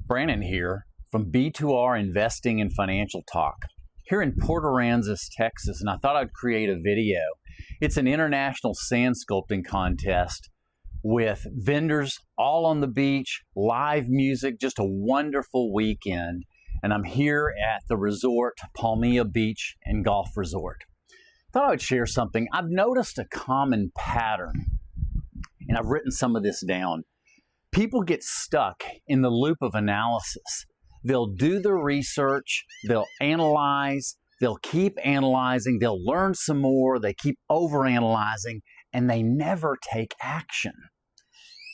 Brannon here from B2R Investing and Financial Talk here in Port Aransas, Texas, and I thought I'd create a video. It's an international sand sculpting contest with vendors all on the beach, live music, just a wonderful weekend. And I'm here at the resort, Palmilla Beach and Golf Resort. Thought I would share something. I've noticed a common pattern, and I've written some of this down. People get stuck in the loop of analysis. They'll do the research, they'll analyze, they'll keep analyzing, they'll learn some more, they keep overanalyzing, and they never take action.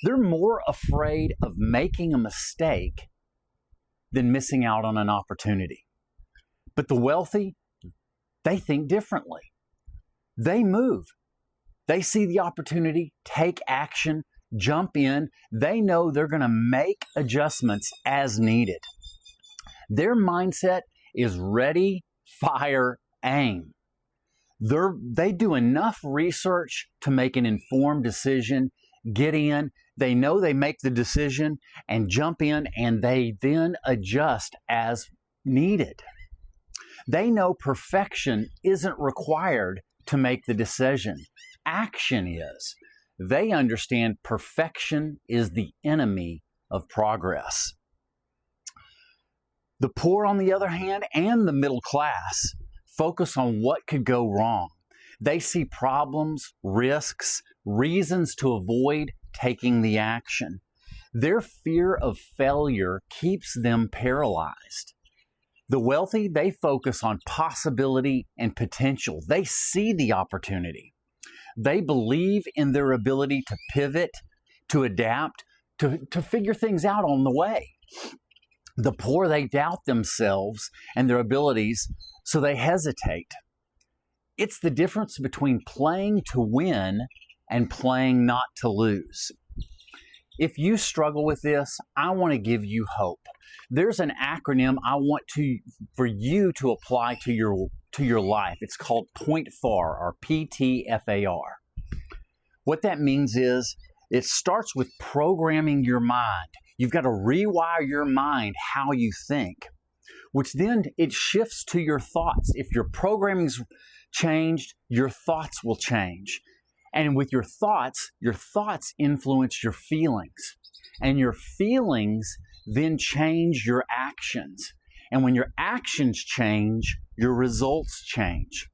They're more afraid of making a mistake than missing out on an opportunity. But the wealthy, they think differently. They move. They see the opportunity, take action, jump in. They know they're going to make adjustments as needed. Their mindset is ready, fire, aim. They do enough research to make an informed decision, get in. They know they make the decision and jump in, and they then adjust as needed. They know perfection isn't required to make the decision. Action is. They understand perfection is the enemy of progress. The poor, on the other hand, and the middle class focus on what could go wrong. They see problems, risks, reasons to avoid taking the action. Their fear of failure keeps them paralyzed. The wealthy, they focus on possibility and potential. They see the opportunity. They believe in their ability to pivot, to adapt, to figure things out on the way. The poor, they doubt themselves and their abilities, so they hesitate. It's the difference between playing to win and playing not to lose. If you struggle with this, I want to give you hope. There's an acronym I want for you to apply to your life. It's called POINT-FAR, or PTFAR. What that means is it starts with programming your mind. You've got to rewire your mind how you think, which then it shifts to your thoughts. If your programming's changed, your thoughts will change. And with your thoughts influence your feelings. And your feelings then change your actions. And when your actions change, your results change.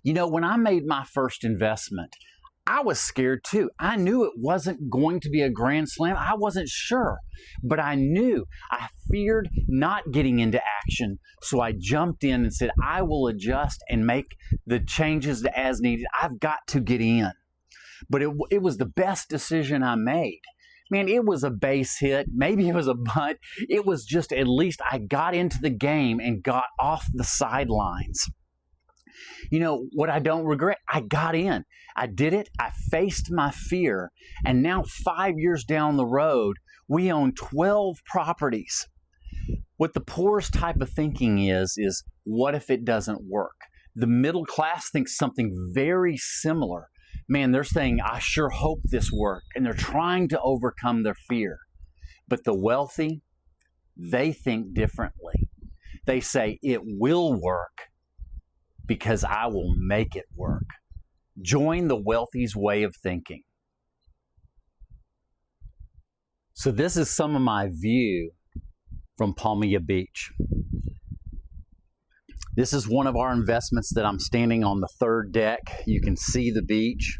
You know, when I made my first investment, I was scared too. I knew it wasn't going to be a grand slam. I wasn't sure, but I knew. I feared not getting into action, so I jumped in and said, I will adjust and make the changes as needed. I've got to get in. But it was the best decision I made. Man, it was a base hit. Maybe it was a bunt. It was just, at least I got into the game and got off the sidelines. You know, what I don't regret, I got in. I did it. I faced my fear. And now 5 years down the road, we own 12 properties. What the poorest type of thinking is what if it doesn't work? The middle class thinks something very similar. Man, they're saying, I sure hope this works. And they're trying to overcome their fear. But the wealthy, they think differently. They say, it will work because I will make it work. Join the wealthy's way of thinking. So this is some of my view from Palmilla Beach. This is one of our investments that I'm standing on the third deck. You can see the beach,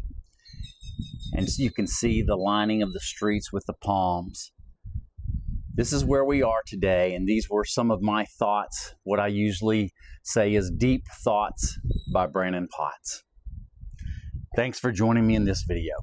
and you can see the lining of the streets with the palms. This is where we are today, and these were some of my thoughts, what I usually say is deep thoughts by Brannon Potts. Thanks for joining me in this video.